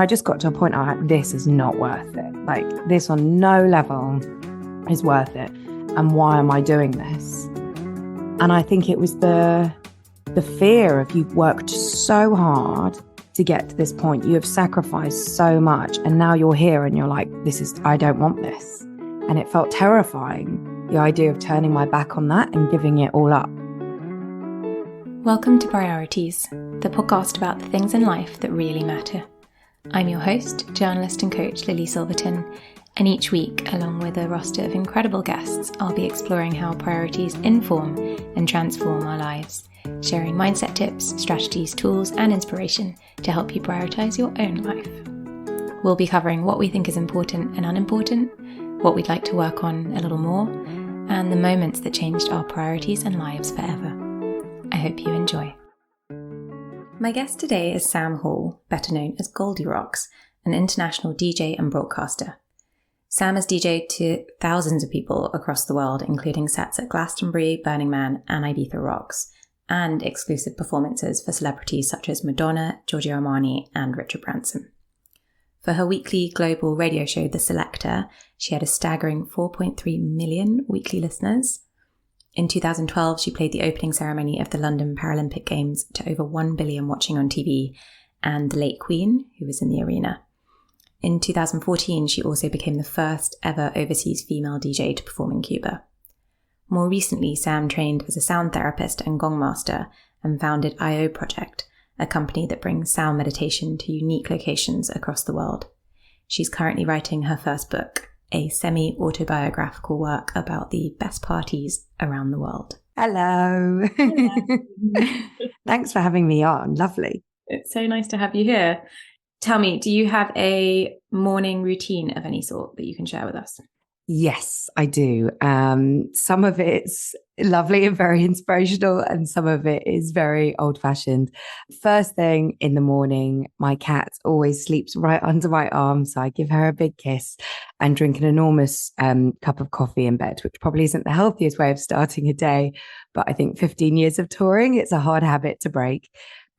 I just got to a point, this is not worth it. Like, this on no level is worth it. And why am I doing this? And I think it was the fear of, you've worked so hard to get to this point. You have sacrificed so much. And now you're here and you're like, I don't want this. And it felt terrifying, the idea of turning my back on that and giving it all up. Welcome to Priorities, the podcast about the things in life that really matter. I'm your host, journalist and coach Lily Silverton, and each week, along with a roster of incredible guests, I'll be exploring how priorities inform and transform our lives, sharing mindset tips, strategies, tools, and inspiration to help you prioritize your own life. We'll be covering what we think is important and unimportant, what we'd like to work on a little more, and the moments that changed our priorities and lives forever. I hope you enjoy. My guest today is Sam Hall, better known as Goldirocks, an international DJ and broadcaster. Sam has DJed to thousands of people across the world, including sets at Glastonbury, Burning Man, and Ibiza Rocks, and exclusive performances for celebrities such as Madonna, Giorgio Armani, and Richard Branson. For her weekly global radio show, The Selector, she had a staggering 4.3 million weekly listeners. In 2012, she played the opening ceremony of the London Paralympic Games to over 1 billion watching on TV, and the late Queen, who was in the arena. In 2014, she also became the first ever overseas female DJ to perform in Cuba. More recently, Sam trained as a sound therapist and gong master and founded I.O. Project, a company that brings sound meditation to unique locations across the world. She's currently writing her first book, a semi-autobiographical work about the best parties around the world. Hello. Thanks for having me on. Lovely. It's so nice to have you here. Tell me, do you have a morning routine of any sort that you can share with us? Yes, I do. Some of it's lovely and very inspirational, and some of it is very old-fashioned. First thing in the morning, my cat always sleeps right under my arm, so I give her a big kiss and drink an enormous cup of coffee in bed, which probably isn't the healthiest way of starting a day, but I think 15 years of touring, it's a hard habit to break.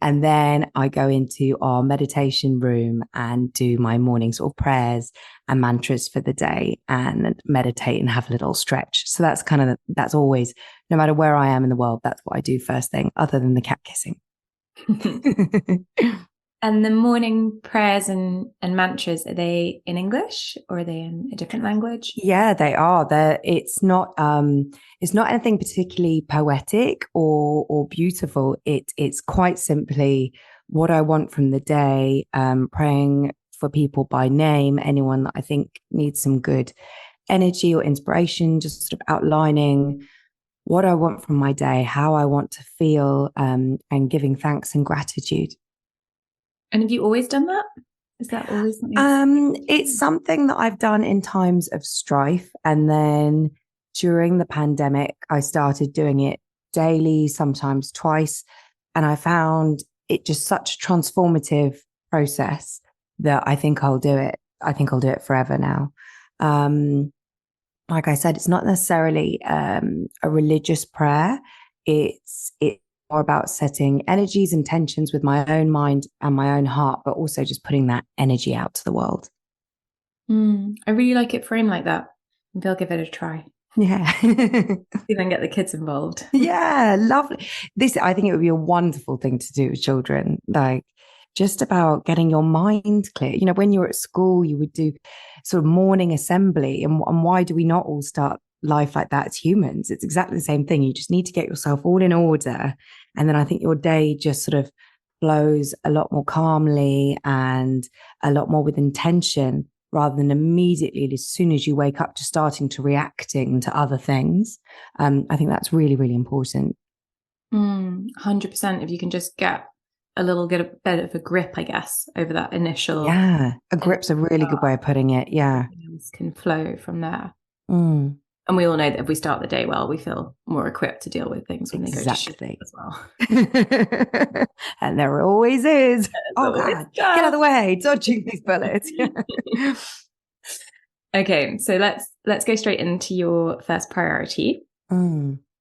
And then I go into our meditation room and do my morning sort of prayers and mantras for the day and meditate and have a little stretch. So that's always, no matter where I am in the world, that's what I do first thing, other than the cat kissing. And the morning prayers and mantras, are they in English or are they in a different language? Yeah, they are. It's not anything particularly poetic or beautiful. It's quite simply what I want from the day, praying for people by name, anyone that I think needs some good energy or inspiration, just sort of outlining what I want from my day, how I want to feel, and giving thanks and gratitude. And have you always done that? Is that always something? It's something that I've done in times of strife. And then during the pandemic, I started doing it daily, sometimes twice. And I found it just such a transformative process that I think I'll do it. I think I'll do it forever now. Like I said, it's not necessarily a religious prayer. It's more about setting energies and tensions with my own mind and my own heart, but also just putting that energy out to the world. I really like it framed like that. Maybe I'll give it a try. Yeah. Even get the kids involved. Yeah, lovely. I think it would be a wonderful thing to do with children, like just about getting your mind clear. You know, when you were at school, you would do sort of morning assembly, and why do we not all start life like that as humans? It's exactly the same thing. You just need to get yourself all in order. And then I think your day just sort of flows a lot more calmly and a lot more with intention, rather than immediately, as soon as you wake up, to starting to reacting to other things. I think that's really, really important. 100%. If you can just get a bit of a grip, I guess, over that initial. Yeah, a grip's a really good way of putting it. Yeah. Things can flow from there. And we all know that if we start the day well, we feel more equipped to deal with things when they go to shit as well. And there always is. Oh God, get out of the way, dodging these bullets. Okay, so let's go straight into your first priority,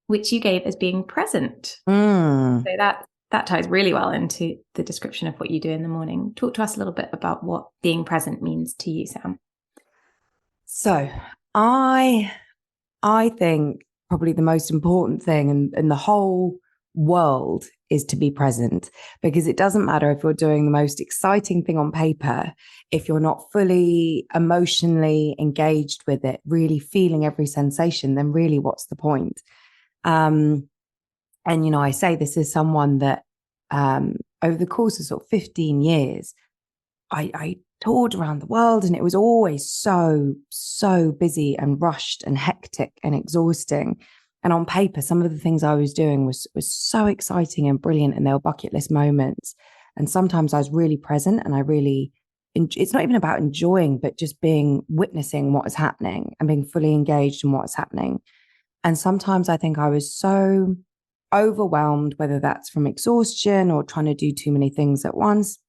which you gave as being present. So that ties really well into the description of what you do in the morning. Talk to us a little bit about what being present means to you, Sam. So I think probably the most important thing in the whole world is to be present, because it doesn't matter if you're doing the most exciting thing on paper, if you're not fully emotionally engaged with it, really feeling every sensation, then really what's the point? And, you know, I say this as someone that over the course of sort of 15 years, I toured around the world, and it was always so busy and rushed and hectic and exhausting. And on paper, some of the things I was doing was so exciting and brilliant, and they were bucket list moments. And sometimes I was really present, and I really, it's not even about enjoying, but just being, witnessing what is happening and being fully engaged in what's happening. And sometimes I think I was so overwhelmed, whether that's from exhaustion or trying to do too many things at once,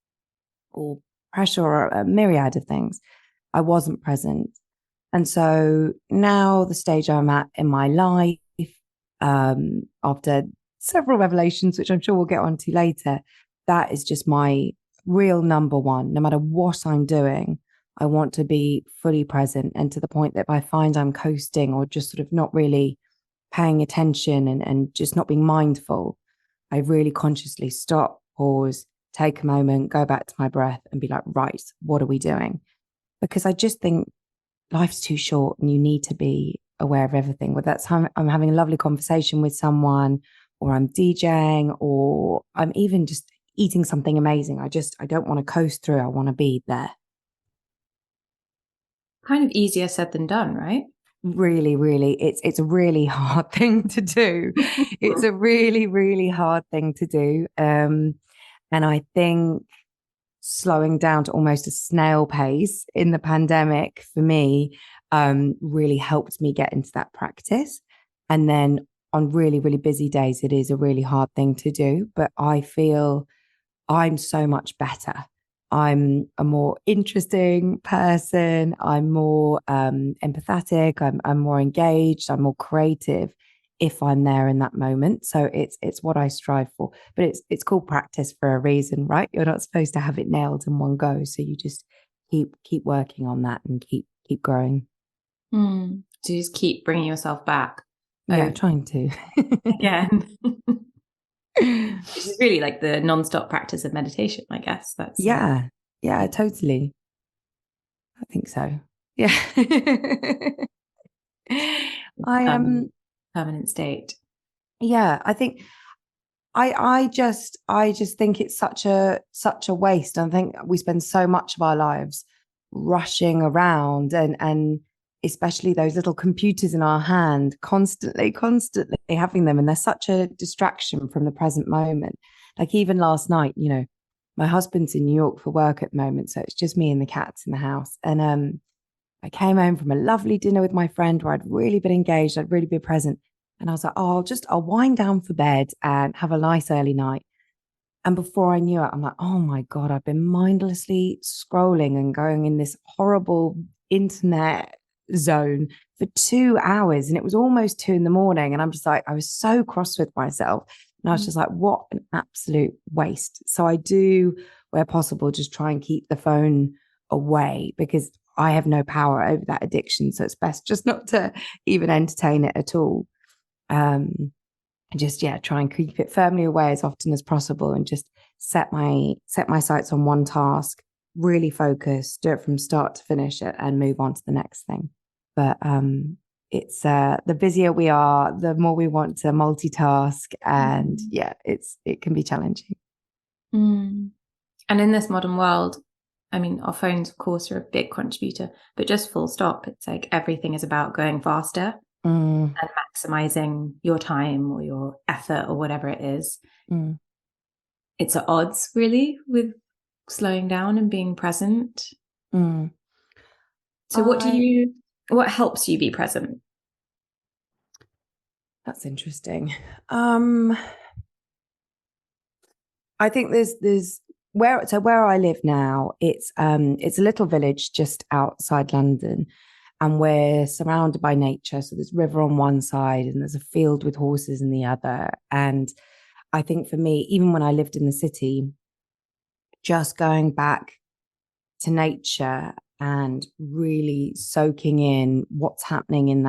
or pressure, or a myriad of things, I wasn't present. And so now the stage I'm at in my life, after several revelations, which I'm sure we'll get onto later, that is just my real number one. No matter what I'm doing, I want to be fully present, and to the point that if I find I'm coasting or just sort of not really paying attention and just not being mindful, I really consciously stop, pause, take a moment, go back to my breath and be like, right, what are we doing? Because I just think life's too short and you need to be aware of everything. Whether that's I'm having a lovely conversation with someone, or I'm DJing, or I'm even just eating something amazing. I don't want to coast through. I want to be there. Kind of easier said than done, right? Really, it's a really hard thing to do. It's a really hard thing to do. And I think slowing down to almost a snail pace in the pandemic for me really helped me get into that practice. And then on really busy days, it is a really hard thing to do, but I feel I'm so much better. I'm a more interesting person. I'm more empathetic. I'm more engaged. I'm more creative if I'm there in that moment. So it's what I strive for. But it's called practice for a reason, right? You're not supposed to have it nailed in one go. So you just keep working on that and keep growing. So you just keep bringing yourself back. Yeah, trying to. Again. Which is really like the non-stop practice of meditation, I guess. That's yeah, totally. I think so. Yeah. I am permanent state. Yeah, I think I just think it's such a waste. I think we spend so much of our lives rushing around, and especially those little computers in our hand, constantly having them, and they're such a distraction from the present moment. Like even last night, you know, my husband's in New York for work at the moment, so it's just me and the cats in the house. And I came home from a lovely dinner with my friend where I'd really been engaged, I'd really been present. And I was like, oh, I'll wind down for bed and have a nice early night. And before I knew it, I'm like, oh my God, I've been mindlessly scrolling and going in this horrible internet zone for 2 hours. And it was almost 2 in the morning. And I'm just like, I was so cross with myself. And I was just like, what an absolute waste. So I do, where possible, just try and keep the phone away, because I have no power over that addiction. So it's best just not to even entertain it at all. Just try and keep it firmly away as often as possible, and just set my sights on one task, really focus, do it from start to finish it, and move on to the next thing. But it's the busier we are, the more we want to multitask, and it can be challenging. And in this modern world, I mean, our phones of course are a big contributor, but just full stop, it's like everything is about going faster and maximizing your time or your effort or whatever it is. It's at odds really with slowing down and being present. So what helps you be present? That's interesting. I think there's where I live now, it's a little village just outside London, and we're surrounded by nature. So there's river on one side and there's a field with horses in the other. And I think for me, even when I lived in the city, just going back to nature and really soaking in what's happening in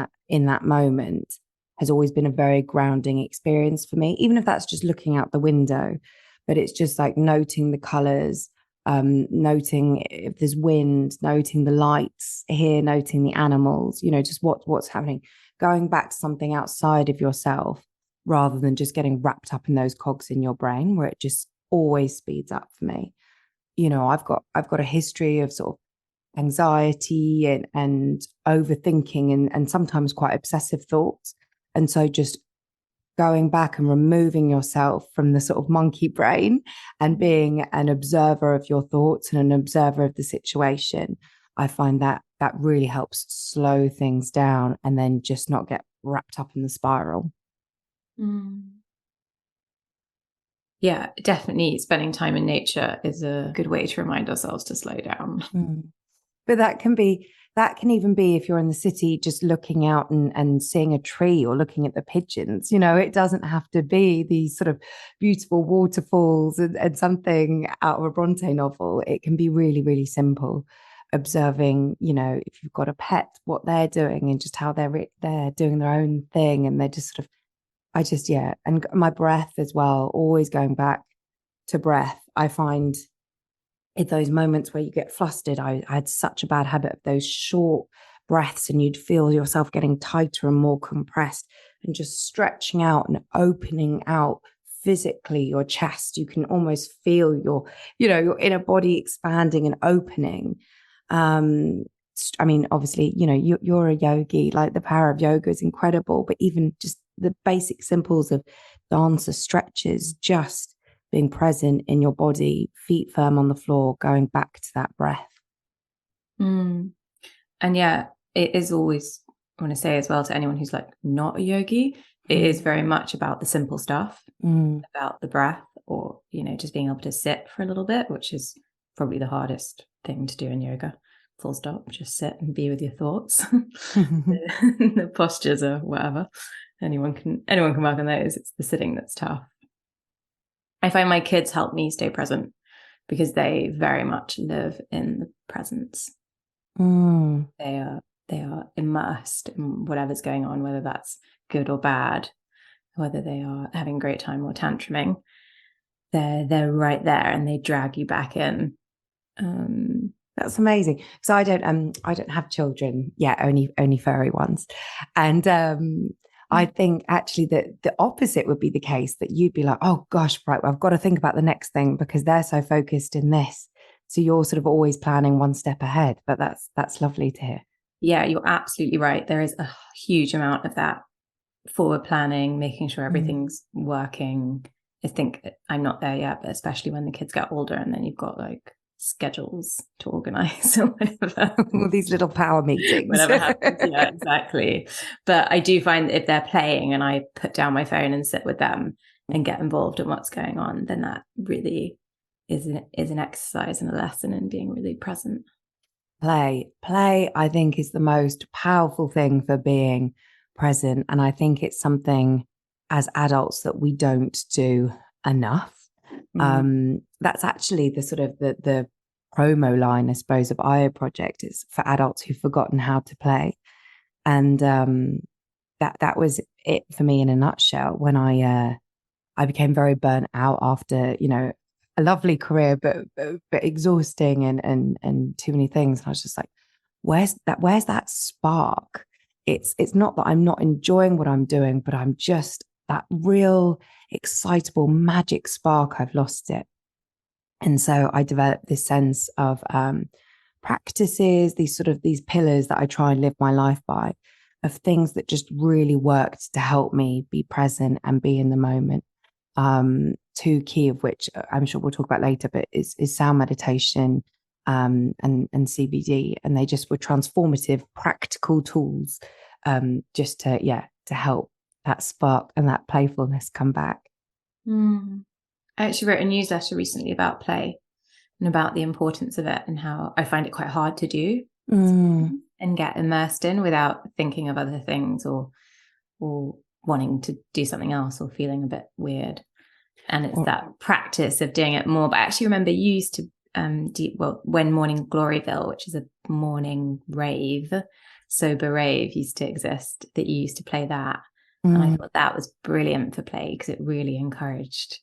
that moment has always been a very grounding experience for me, even if that's just looking out the window. But it's just like noting the colors, noting if there's wind, noting the lights here, noting the animals, just what's happening, going back to something outside of yourself rather than just getting wrapped up in those cogs in your brain where it just always speeds up for me. I've got a history of sort of anxiety and overthinking and sometimes quite obsessive thoughts. And so just going back and removing yourself from the sort of monkey brain and being an observer of your thoughts and an observer of the situation, I find that really helps slow things down and then just not get wrapped up in the spiral. Yeah, definitely spending time in nature is a good way to remind ourselves to slow down. But that can even be if you're in the city, just looking out and seeing a tree or looking at the pigeons. It doesn't have to be these sort of beautiful waterfalls and something out of a Bronte novel. It can be really, really simple. Observing, if you've got a pet, what they're doing and just how they're doing their own thing, and they're just sort of, and my breath as well. Always going back to breath. I find in those moments where you get flustered, I had such a bad habit of those short breaths, and you'd feel yourself getting tighter and more compressed and just stretching out and opening out physically your chest. You can almost feel your inner body expanding and opening. Obviously, you're a yogi, like the power of yoga is incredible, but even just the basic simples of dancer stretches, just being present in your body, feet firm on the floor, going back to that breath. And yeah, it is always, I want to say as well to anyone who's like not a yogi, it is very much about the simple stuff, about the breath, or, just being able to sit for a little bit, which is probably the hardest thing to do in yoga. Full stop, just sit and be with your thoughts. The postures or whatever. Anyone can work on those. It's the sitting that's tough. I find my kids help me stay present because they very much live in the presence. They are immersed in whatever's going on, whether that's good or bad, whether they are having a great time or tantruming. They're right there, and they drag you back in. That's amazing. So I don't have children yet, only furry ones, and I think actually that the opposite would be the case, that you'd be like, oh gosh, right, I've got to think about the next thing because they're so focused in this. So you're sort of always planning one step ahead, but that's lovely to hear. Yeah, you're absolutely right. There is a huge amount of that forward planning, making sure everything's working. I think I'm not there yet, but especially when the kids get older and then you've got like schedules to organize or whatever. All these little power meetings. Whatever happens. Yeah, exactly. But I do find that if they're playing and I put down my phone and sit with them and get involved in what's going on, then that really is an exercise and a lesson in being really present. Play, I think, is the most powerful thing for being present. And I think it's something as adults that we don't do enough. That's actually the sort of the promo line, I suppose, of IO Project, is for adults who've forgotten how to play. And that was it for me in a nutshell. When I became very burnt out after, a lovely career, but exhausting and too many things. And I was just like, where's that spark? It's not that I'm not enjoying what I'm doing, but I'm just that real excitable magic spark. I've lost it. And so I developed this sense of practices, these pillars that I try and live my life by, of things that just really worked to help me be present and be in the moment. Two key of which I'm sure we'll talk about later, but is sound meditation and CBD. And they just were transformative, practical tools just to help that spark and that playfulness come back. I actually wrote a newsletter recently about play and about the importance of it and how I find it quite hard to do and get immersed in without thinking of other things or wanting to do something else or feeling a bit weird. And it's that practice of doing it more. But I actually remember you used to when Morning Gloryville, which is a morning rave, sober rave, used to exist, that you used to play that. And I thought that was brilliant for play, because it really encouraged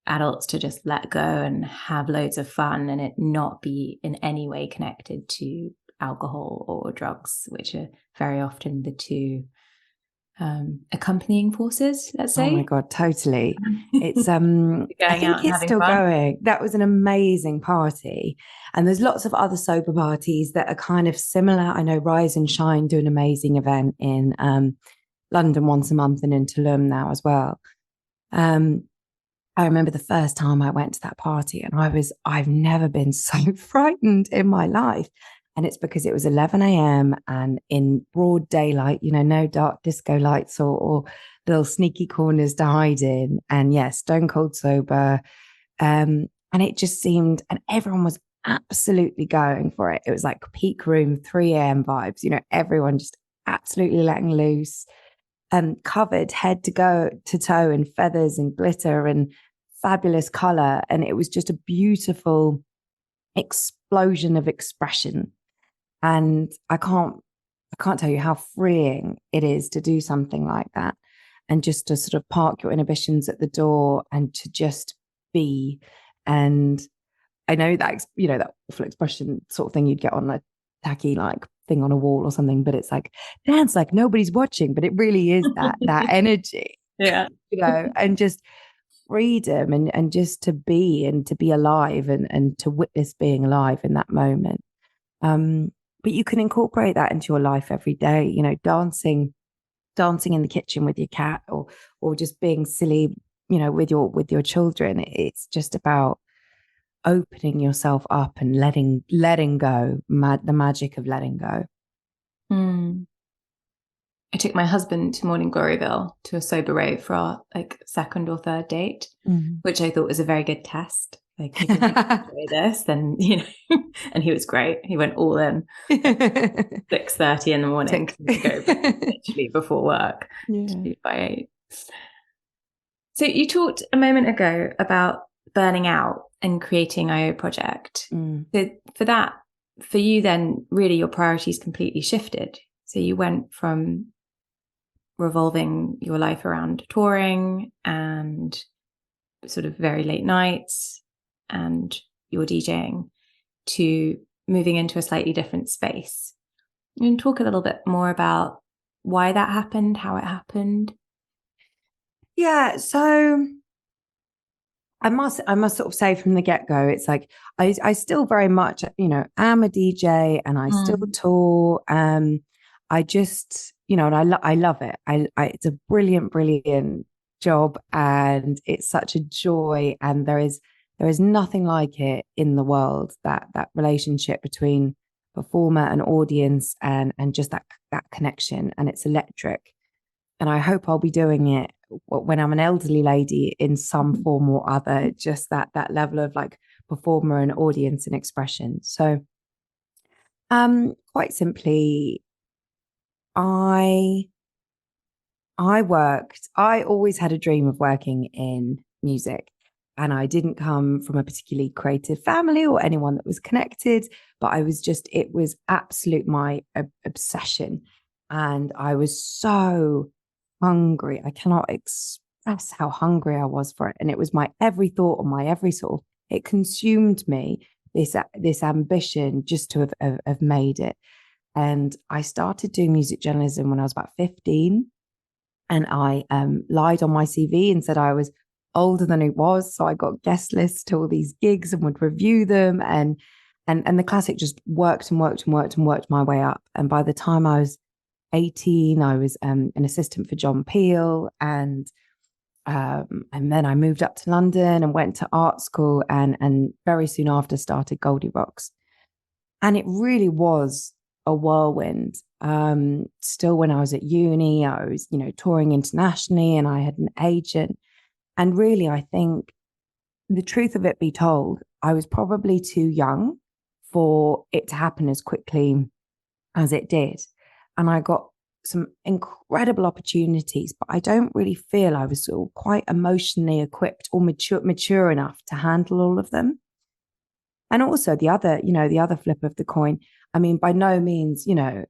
adults to just let go and have loads of fun, and it not be in any way connected to alcohol or drugs, which are very often the two accompanying forces, let's say. Oh my God, totally. It's I going out think and it's having still fun. going. That was an amazing party. And there's lots of other sober parties that are kind of similar. I know Rise and Shine do an amazing event in London once a month, and in Tulum now as well. I remember the first time I went to that party, and I've never been so frightened in my life. And it's because it was 11 a.m. and in broad daylight, no dark disco lights or little sneaky corners to hide in. And yes, stone cold sober. And it just seemed, and everyone was absolutely going for it. It was like peak room, 3 a.m. vibes, everyone just absolutely letting loose, covered head to toe in feathers and glitter and fabulous color. And it was just a beautiful explosion of expression. And I can't tell you how freeing it is to do something like that, and just to sort of park your inhibitions at the door and to just be. And I know that, that awful expression sort of thing you'd get on a tacky like thing on a wall or something, but it's like dance like nobody's watching, but it really is that energy. Yeah. And just freedom, and just to be, and to be alive, and to witness being alive in that moment. But you can incorporate that into your life every day, dancing in the kitchen with your cat, or just being silly, with your children. It's just about opening yourself up and letting go, the magic of letting go. I took my husband to Morning Gloryville, to a sober rave, for our second or third date, which I thought was a very good test. Like, if you enjoy this, then and he was great. He went all in. 6:30 in the morning to go literally before work. By 8. So you talked a moment ago about burning out and creating IO Project. So for you then, really your priorities completely shifted. So you went from revolving your life around touring and sort of very late nights and your DJing, to moving into a slightly different space. You can talk a little bit more about why that happened, how it happened. Yeah, so I must sort of say from the get-go, it's like I still very much, am a DJ, and I still tour. I just, and I love it. It's a brilliant job, and it's such a joy. And there is nothing like it in the world, that relationship between performer and audience, and just that connection, and it's electric. And I hope I'll be doing it when I'm an elderly lady in some form or other, just that level of like performer and audience and expression. So quite simply, I always had a dream of working in music, and I didn't come from a particularly creative family or anyone that was connected, but it was absolute my obsession. And I was so hungry. I cannot express how hungry I was for it. And it was my every thought, or my every sort of, it consumed me, this ambition just to have made it. And I started doing music journalism when I was about 15. And I lied on my CV and said I was older than it was. So I got guest lists to all these gigs and would review them. And the classic just worked my way up. And by the time I was 18, I was an assistant for John Peel. And then I moved up to London and went to art school, and very soon after started Goldirocks. And it really was a whirlwind. Still, when I was at uni, I was, touring internationally, and I had an agent. And really, I think, the truth of it be told, I was probably too young for it to happen as quickly as it did. And I got some incredible opportunities, but I don't really feel I was sort of quite emotionally equipped or mature enough to handle all of them. And also the other flip of the coin, I mean, by no means, I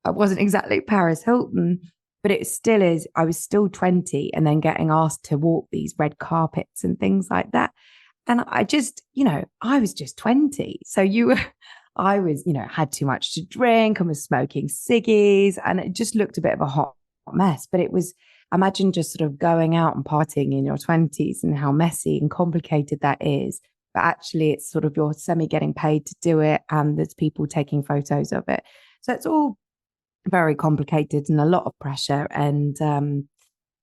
wasn't exactly Paris Hilton, but it still is. I was still 20 and then getting asked to walk these red carpets and things like that. And I just, I was just 20. So I was, had too much to drink and was smoking ciggies, and it just looked a bit of a hot mess. But it was, imagine just sort of going out and partying in your 20s and how messy and complicated that is. But actually, it's sort of you're semi getting paid to do it, and there's people taking photos of it. So it's all very complicated and a lot of pressure, and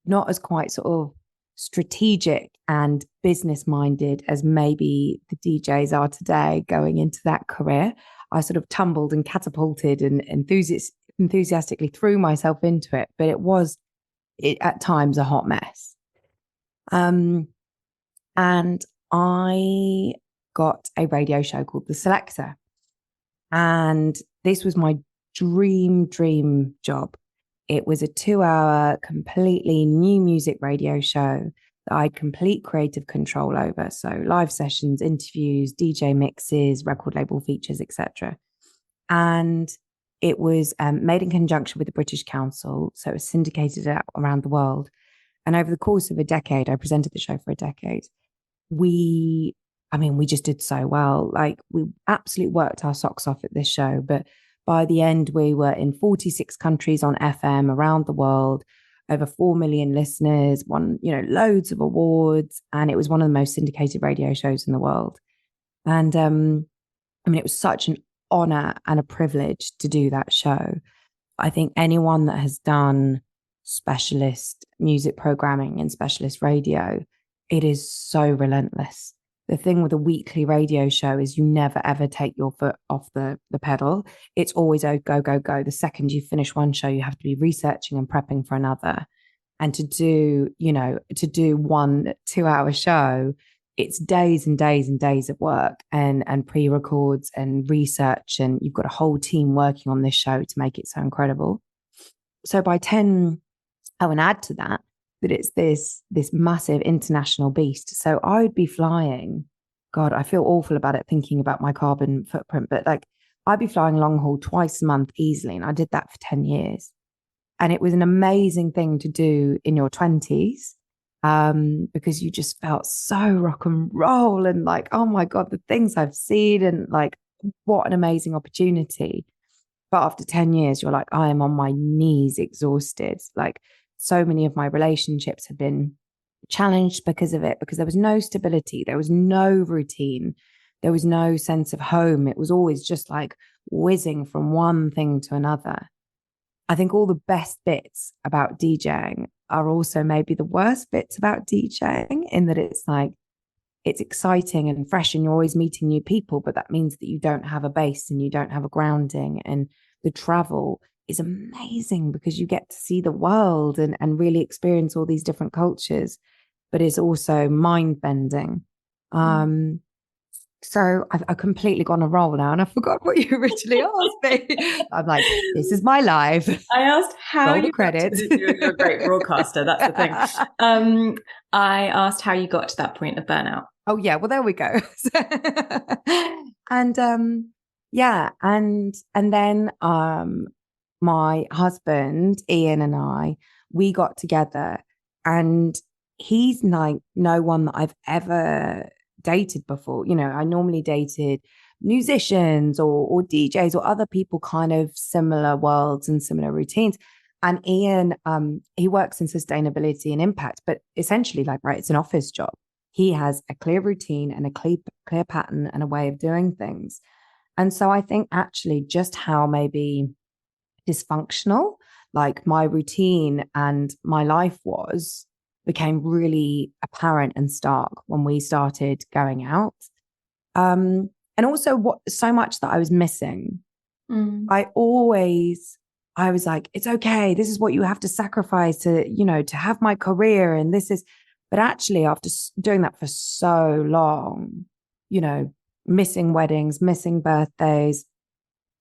not as quite sort of strategic and business minded as maybe the DJs are today going into that career. I sort of tumbled and catapulted and enthusiastically threw myself into it, but it was at times a hot mess. And I got a radio show called The Selector. And this was my dream job. It was a 2-hour, completely new music radio show that I had complete creative control over. So live sessions, interviews, DJ mixes, record label features, etc. And it was made in conjunction with the British Council. So it was syndicated out around the world. And over the course of a decade, I presented the show for a decade. We just did so well. Like, we absolutely worked our socks off at this show. But by the end, we were in 46 countries on FM around the world, over 4 million listeners, won, loads of awards. And it was one of the most syndicated radio shows in the world. And it was such an honor and a privilege to do that show. I think anyone that has done specialist music programming and specialist radio, it is so relentless. The thing with a weekly radio show is you never ever take your foot off the pedal. It's always a go, go, go. The second you finish one show, you have to be researching and prepping for another. And to do 1 2-hour show, it's days and days and days of work and pre-records and research. And you've got a whole team working on this show to make it so incredible. So by 10, and add to that it's this massive international beast. So I would be flying, God, I feel awful about it thinking about my carbon footprint, but like I'd be flying long haul twice a month easily. And I did that for 10 years. And it was an amazing thing to do in your 20s, because you just felt so rock and roll and like, oh my God, the things I've seen and like, what an amazing opportunity. But after 10 years, you're like, I am on my knees exhausted. Like, so many of my relationships have been challenged because of it, because there was no stability, there was no routine, there was no sense of home. It was always just like whizzing from one thing to another. I think all the best bits about DJing are also maybe the worst bits about DJing, in that it's like, it's exciting and fresh and you're always meeting new people, but that means that you don't have a base and you don't have a grounding. And the travel is amazing because you get to see the world and really experience all these different cultures, but it's also mind bending. So I've completely gone a roll now and I forgot what you originally asked me. I'm like, this is my life. I asked how roll the you credits. You're a great broadcaster. That's the thing. I asked how you got to that point of burnout. Oh yeah, well there we go. And and then my husband Ian and I, we got together, and he's like no one that I've ever dated before. I normally dated musicians or DJs or other people kind of similar worlds and similar routines. And Ian, he works in sustainability and impact, but essentially it's an office job. He has a clear routine and a clear pattern and a way of doing things. And so I think actually just how maybe dysfunctional like my routine and my life became really apparent and stark when we started going out. And also so much that I was missing. I was like, it's okay. This is what you have to sacrifice to have my career. And but actually after doing that for so long, missing weddings, missing birthdays,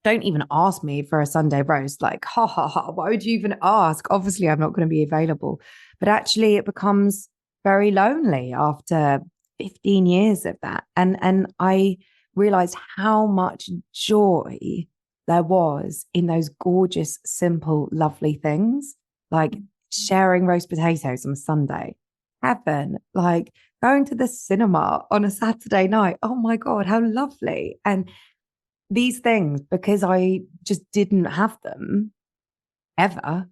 don't even ask me for a Sunday roast. Like, ha ha ha, why would you even ask? Obviously, I'm not going to be available. But actually, it becomes very lonely after 15 years of that. And I realized how much joy there was in those gorgeous, simple, lovely things, like sharing roast potatoes on a Sunday. Heaven, like going to the cinema on a Saturday night. Oh my God, how lovely. And these things, because I just didn't have them ever,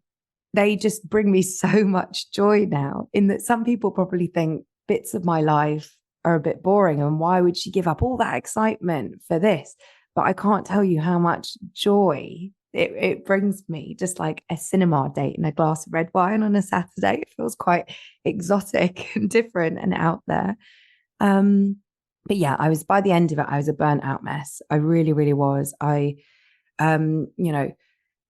they just bring me so much joy now. In that some people probably think bits of my life are a bit boring and why would she give up all that excitement for this? But I can't tell you how much joy it brings me, just like a cinema date and a glass of red wine on a Saturday. It feels quite exotic and different and out there. Um, but yeah, I was by the end of it, I was a burnt out mess. I really, really was. You know,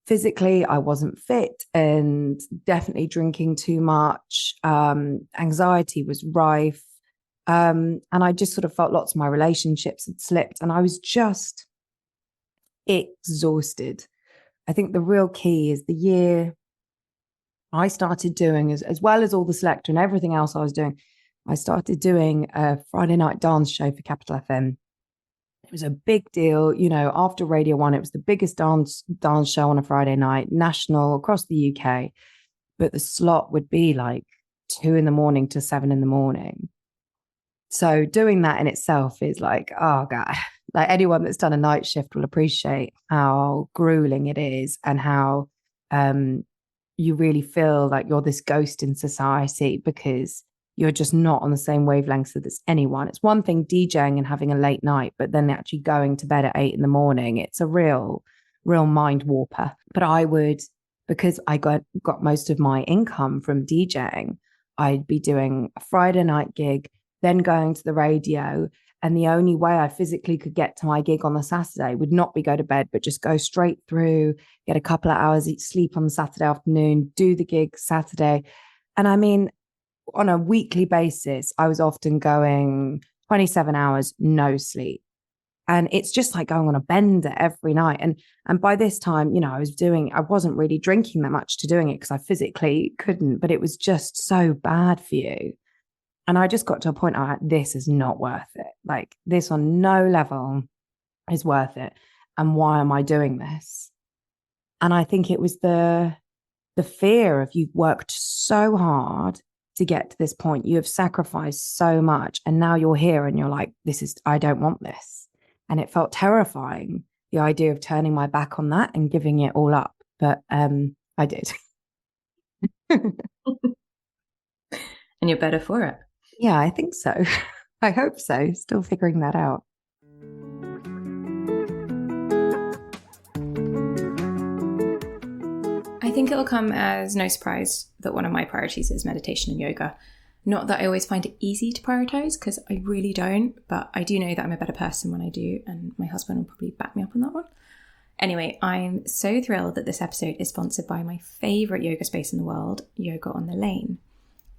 physically I wasn't fit and definitely drinking too much. Anxiety was rife. And I just sort of felt lots of my relationships had slipped and I was just exhausted. I think the real key is the year I started doing, as well as all the Selector and everything else I was doing, I started doing a Friday night dance show for Capital FM. It was a big deal, you know, after Radio 1, it was the biggest dance show on a Friday night, national, across the UK. But the slot would be like 2 a.m. to 7 a.m. So doing that in itself is like, oh God, like anyone that's done a night shift will appreciate how grueling it is and how you really feel like you're this ghost in society because you're just not on the same wavelength as anyone. It's one thing DJing and having a late night, but then actually going to bed at 8 a.m, it's a real mind warper. But I would, because I got most of my income from DJing, I'd be doing a Friday night gig, then going to the radio. And the only way I physically could get to my gig on the Saturday would not be go to bed, but just go straight through, get a couple of hours sleep on the Saturday afternoon, do the gig Saturday. And I mean, on a weekly basis, I was often going 27 hours, no sleep. And it's just like going on a bender every night. And by this time, you know, I wasn't really drinking that much to doing it because I physically couldn't, but it was just so bad for you. And I just got to a point where this is not worth it. Like this on no level is worth it. And why am I doing this? And I think it was the fear of you've worked so hard to get to this point. You have sacrificed so much. And now you're here and you're like, I don't want this. And it felt terrifying, the idea of turning my back on that and giving it all up. But I did. And you're better for it. Yeah, I think so. I hope so. Still figuring that out. I think it'll come as no surprise that one of my priorities is meditation and yoga. Not that I always find it easy to prioritize, because I really don't, but I do know that I'm a better person when I do, and my husband will probably back me up on that one. Anyway, I'm so thrilled that this episode is sponsored by my favourite yoga space in the world, Yoga on the Lane.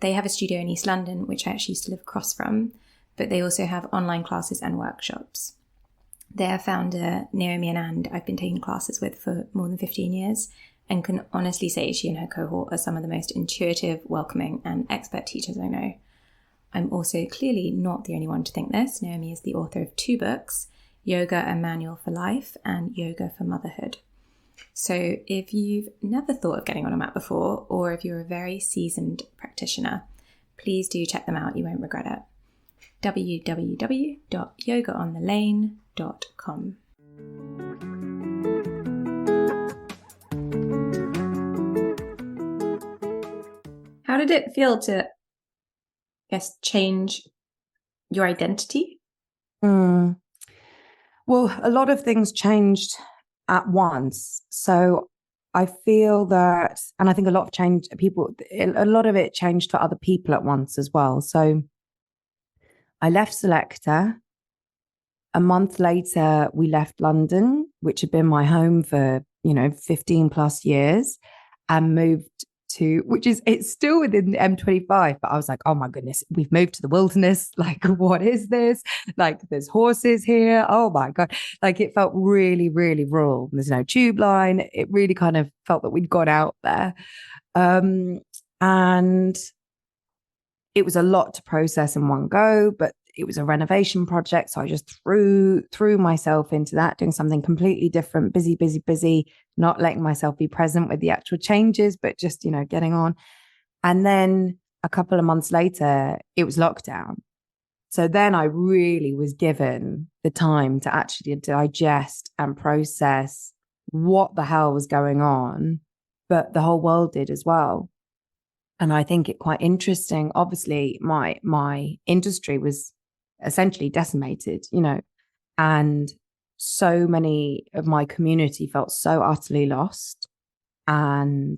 They have a studio in East London, which I actually used to live across from, but they also have online classes and workshops. Their founder, Naomi Anand, I've been taking classes with for more than 15 years, and can honestly say she and her cohort are some of the most intuitive, welcoming, and expert teachers I know. I'm also clearly not the only one to think this. Naomi is the author of 2 books, Yoga: A Manual for Life and Yoga for Motherhood. So if you've never thought of getting on a mat before, or if you're a very seasoned practitioner, please do check them out. You won't regret it. www.yogaonthelane.com. How did it feel to, I guess, change your identity? Well, a lot of things changed at once. So I feel that, and I think a lot of it changed for other people at once as well. So I left Selector. A month later, we left London, which had been my home for, 15 plus years, and moved to, which is, it's still within the M25, but I was like, oh my goodness, we've moved to the wilderness. Like, what is this? Like, there's horses here. Oh my God. Like, it felt really, really rural. There's no tube line. It really kind of felt that we'd gone out there. And it was a lot to process in one go, but it was a renovation project. So I just threw myself into that, doing something completely different, busy, not letting myself be present with the actual changes, but just, getting on. And then a couple of months later, it was lockdown. So then I really was given the time to actually digest and process what the hell was going on, but the whole world did as well. And I think it quite interesting. Obviously, my industry was essentially decimated, and so many of my community felt so utterly lost. And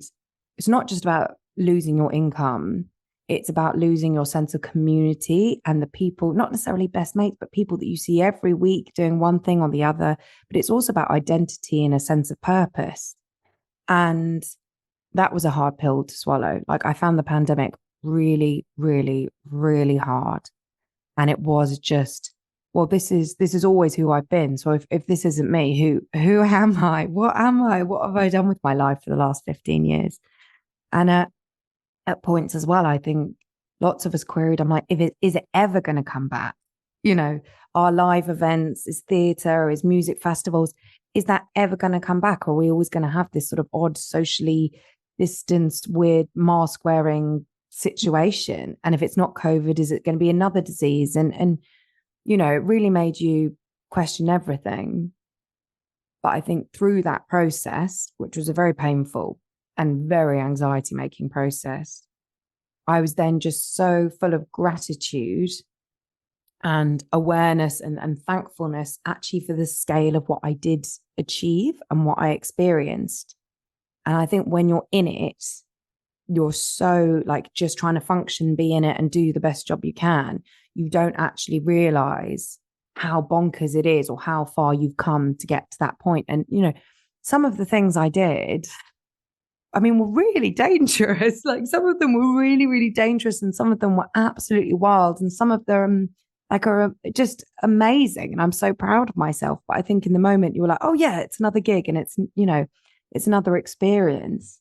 it's not just about losing your income, it's about losing your sense of community and the people, not necessarily best mates, but people that you see every week doing one thing or the other. But it's also about identity and a sense of purpose. And that was a hard pill to swallow. Like, I found the pandemic really, really, really hard. And it was just, well, this is always who I've been. So if this isn't me, who am I? What am I? What have I done with my life for the last 15 years? And at points as well, I think lots of us queried, I'm like, is it ever going to come back? Our live events, is theatre, is music festivals, is that ever going to come back? Or are we always going to have this sort of odd, socially distanced, weird mask wearing situation? And if it's not COVID, is it going to be another disease? And it really made you question everything. But I think through that process, which was a very painful and very anxiety making process, I was then just so full of gratitude and awareness and thankfulness actually for the scale of what I did achieve and what I experienced. And I think when you're in it, you're so like just trying to function, be in it and do the best job you can. You don't actually realize how bonkers it is or how far you've come to get to that point. And, some of the things I did, were really dangerous. Like, some of them were really, really dangerous, and some of them were absolutely wild, and some of them are just amazing. And I'm so proud of myself. But I think in the moment you were like, oh yeah, it's another gig, and it's, it's another experience.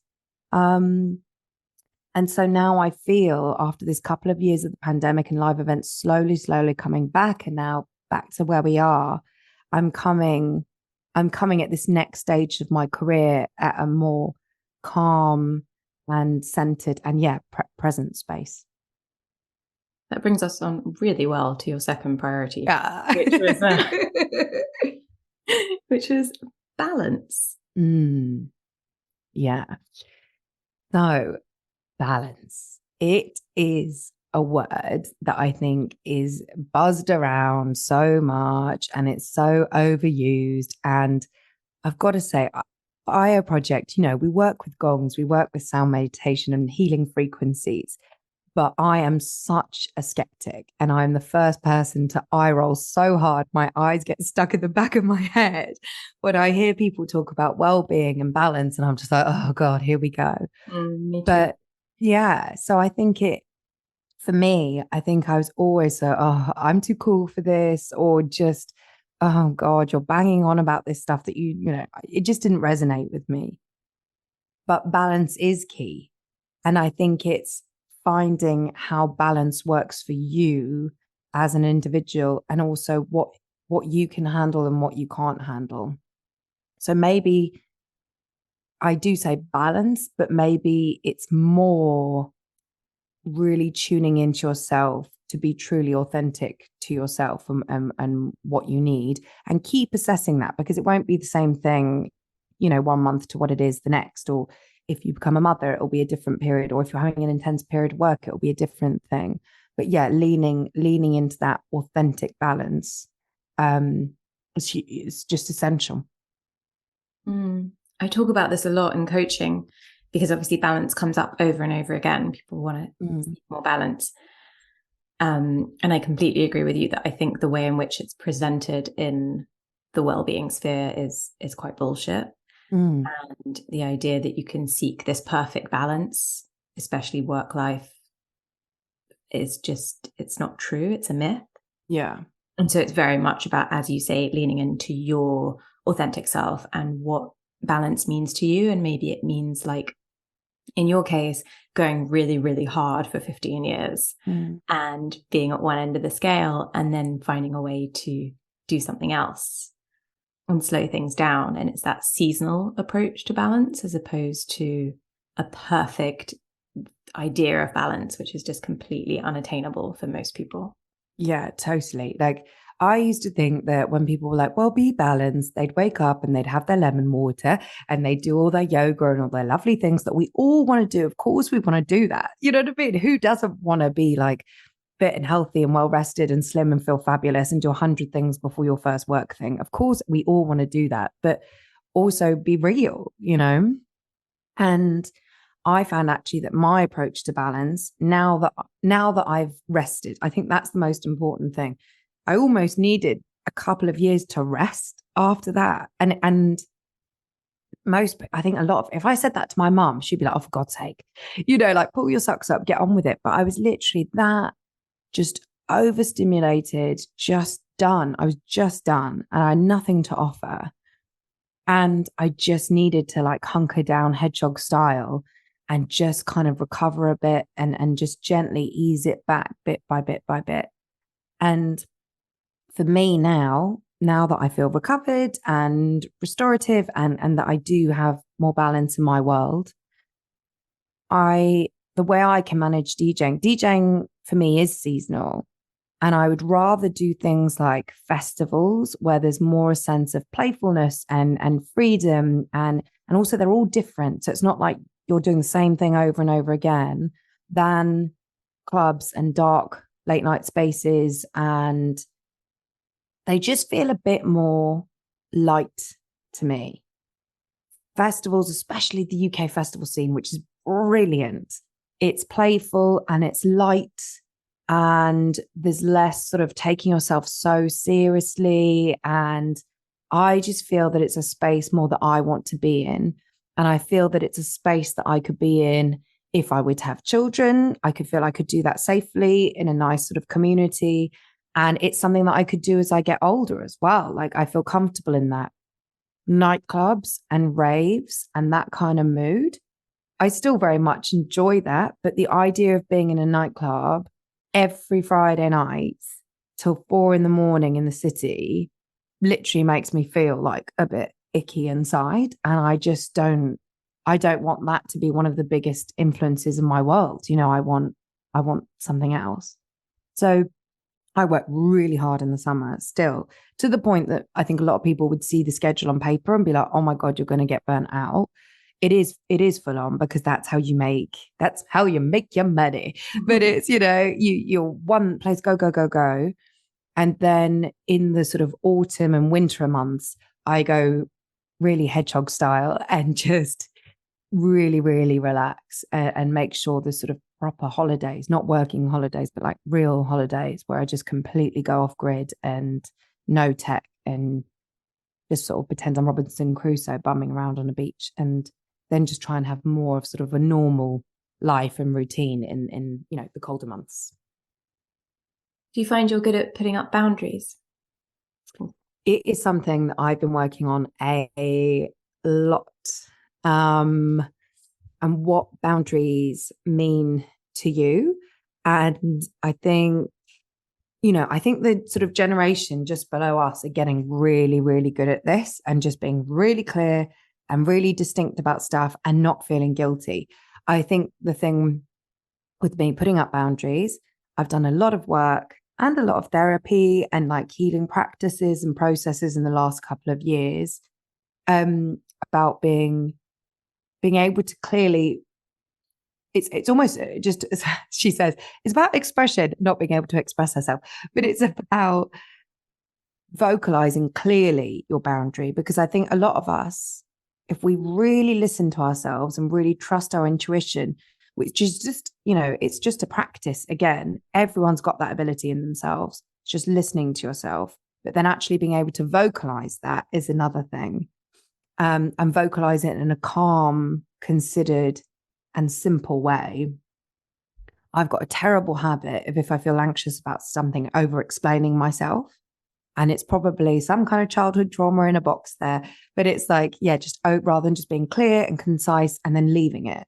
And so now I feel, after this couple of years of the pandemic and live events slowly coming back, and now back to where we are, I'm coming at this next stage of my career at a more calm and centered and present space. That brings us on really well to your second priority, which was balance. Yeah. So balance. It is a word that I think is buzzed around so much, and it's so overused. And I've got to say, IO Project, we work with gongs, we work with sound meditation and healing frequencies. But I am such a skeptic, and I'm the first person to eye roll so hard my eyes get stuck in the back of my head when I hear people talk about well-being and balance, and I'm just like, oh God, here we go. Me too. But yeah, so I think for me, I think I was always so, oh, I'm too cool for this, or just, oh God, you're banging on about this stuff that it just didn't resonate with me. But balance is key. And I think it's finding how balance works for you as an individual, and also what you can handle and what you can't handle. So maybe I do say balance, but maybe it's more really tuning into yourself to be truly authentic to yourself and what you need, and keep assessing that, because it won't be the same thing, 1 month to what it is the next. Or if you become a mother, it'll be a different period. Or if you're having an intense period of work, it'll be a different thing. But yeah, leaning into that authentic balance is just essential. I talk about this a lot in coaching, because obviously balance comes up over and over again. People want to see more balance. And I completely agree with you that I think the way in which it's presented in the well-being sphere is quite bullshit. And the idea that you can seek this perfect balance especially work life, it's not true. It's a myth. Yeah. And so it's very much about, as you say, leaning into your authentic self and what balance means to you. And maybe it means, like in your case, going really, really hard for 15 years and being at one end of the scale, and then finding a way to do something else and slow things down. And it's that seasonal approach to balance as opposed to a perfect idea of balance, which is just completely unattainable for most people. Yeah, totally. Like I used to think that when people were like, well, be balanced, they'd wake up and they'd have their lemon water and they'd do all their yoga and all their lovely things that we all want to do. Of course, we want to do that. You know what I mean? Who doesn't want to be like fit and healthy and well rested and slim and feel fabulous and do 100 things before your first work thing? Of course, we all want to do that, but also be real, you know? And I found actually that my approach to balance, now that I've rested, I think that's the most important thing. I almost needed a couple of years to rest after that. And I think a lot of, if I said that to my mum, she'd be like, oh, for God's sake, like pull your socks up, get on with it. But I was literally that just overstimulated, just done. I was just done and I had nothing to offer. And I just needed to like hunker down hedgehog style and just kind of recover a bit and just gently ease it back bit by bit by bit. And for me now that I feel recovered and restorative and that I do have more balance in my world, the way I can manage DJing for me is seasonal. And I would rather do things like festivals where there's more a sense of playfulness and freedom and also they're all different. So it's not like you're doing the same thing over and over again, than clubs and dark late night spaces. And they just feel a bit more light to me. Festivals, especially the UK festival scene, which is brilliant. It's playful and it's light. And there's less sort of taking yourself so seriously. And I just feel that it's a space more that I want to be in. And I feel that it's a space that I could be in if I were to have children. I could feel I could do that safely in a nice sort of community. And it's something that I could do as I get older as well. Like I feel comfortable in that. Nightclubs and raves and that kind of mood, I still very much enjoy that. But the idea of being in a nightclub every Friday night till 4 a.m. in the city literally makes me feel like a bit icky inside. And I don't want that to be one of the biggest influences in my world. I want something else. So I work really hard in the summer still, to the point that I think a lot of people would see the schedule on paper and be like, oh my God, you're going to get burnt out. It is full on because that's how you make your money. But it's, you're one place, go, go, go, go. And then in the sort of autumn and winter months, I go really hedgehog style and just really, really relax and make sure there's sort of proper holidays, not working holidays, but like real holidays where I just completely go off grid and no tech and just sort of pretend I'm Robinson Crusoe bumming around on a beach, and then just try and have more of sort of a normal life and routine in the colder months. Do you find you're good at putting up boundaries? It is something that I've been working on a lot. And what boundaries mean to you. And I think the sort of generation just below us are getting really, really good at this and just being really clear and really distinct about stuff and not feeling guilty. I think the thing with me putting up boundaries, I've done a lot of work and a lot of therapy and like healing practices and processes in the last couple of years, about being able to clearly, it's almost just, as she says, it's about expression, not being able to express herself, but it's about vocalizing clearly your boundary. Because I think a lot of us, if we really listen to ourselves and really trust our intuition, which is just, it's just a practice. Again, everyone's got that ability in themselves. It's just listening to yourself, but then actually being able to vocalize that is another thing. And vocalize it in a calm, considered and simple way, I've got a terrible habit of, if I feel anxious about something, over explaining myself. And it's probably some kind of childhood trauma in a box there. But it's like, yeah, just rather than just being clear and concise and then leaving it.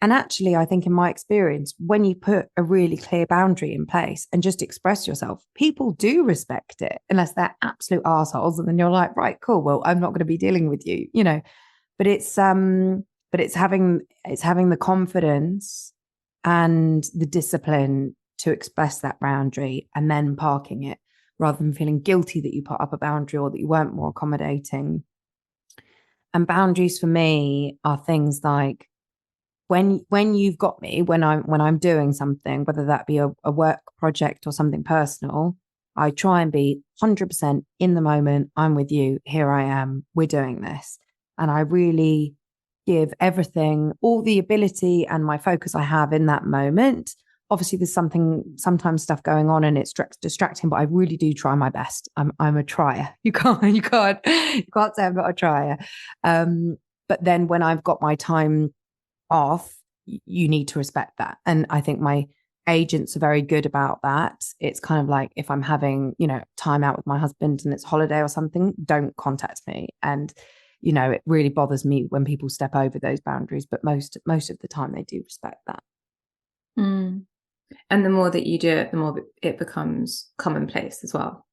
And actually, I think in my experience, when you put a really clear boundary in place and just express yourself, people do respect it, unless they're absolute assholes. And then you're like, right, cool. Well, I'm not going to be dealing with you, you know. But it's having the confidence and the discipline to express that boundary and then parking it, rather than feeling guilty that you put up a boundary or that you weren't more accommodating. And boundaries for me are things like, when you've got me, when I'm doing something, whether that be a work project or something personal, I try and be 100% in the moment. I'm with you. Here I am. We're doing this. And I really give everything, all the ability and my focus I have in that moment. Obviously, there's sometimes stuff going on and it's distracting, but I really do try my best. I'm a trier. You can't say I'm not a trier. But then when I've got my time off, you need to respect that. And I think my agents are very good about that. It's kind of like, if I'm having, time out with my husband and it's holiday or something, don't contact me. And, it really bothers me when people step over those boundaries, but most of the time they do respect that. Mm. And the more that you do it, the more it becomes commonplace as well.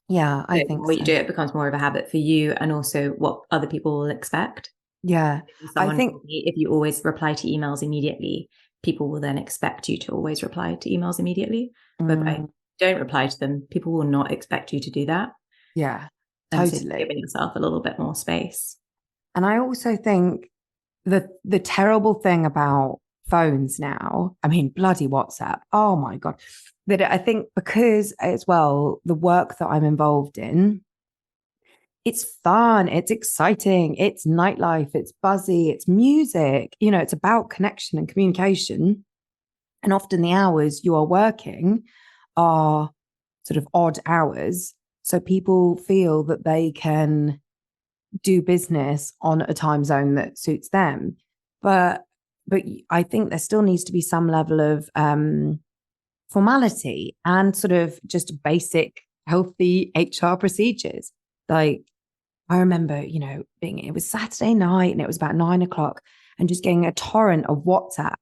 Yeah, I think the more you do it, it becomes more of a habit for you, and also what other people will expect. Yeah, I think if you always reply to emails immediately, people will then expect you to always reply to emails immediately. But if you don't reply to them, people will not expect you to do that. Yeah, and totally. So giving yourself a little bit more space. And I also think the terrible thing about phones now, I mean, bloody WhatsApp, oh my God, that I think, because as well, the work that I'm involved in, it's fun, it's exciting, it's nightlife, it's buzzy, it's music, it's about connection and communication. And often the hours you are working are sort of odd hours. So people feel that they can do business on a time zone that suits them. But I think there still needs to be some level of formality and sort of just basic healthy HR procedures. Like, I remember, it was Saturday night and it was about 9 o'clock, and just getting a torrent of WhatsApp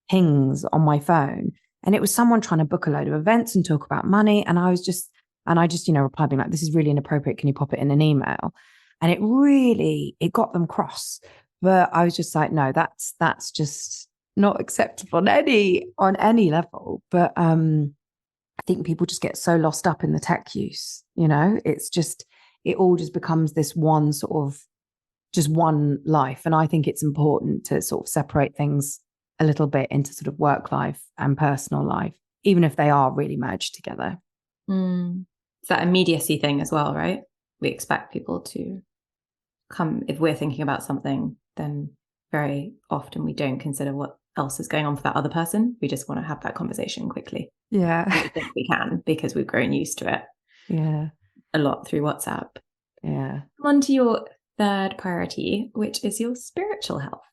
pings on my phone. And it was someone trying to book a load of events and talk about money. And I just, replied being like, this is really inappropriate. Can you pop it in an email? And it got them cross. But I was just like, no, that's just not acceptable on any level. But I think people just get so lost up in the tech use, it all just becomes this one sort of just one life. And I think it's important to sort of separate things a little bit into sort of work life and personal life, even if they are really merged together. It's that immediacy thing as well, right? We expect people to come, if we're thinking about something, then very often we don't consider what else is going on for that other person. We just want to have that conversation quickly. Yeah. We think we can because we've grown used to it. Yeah. A lot through WhatsApp. Yeah. On to your third priority, which is your spiritual health.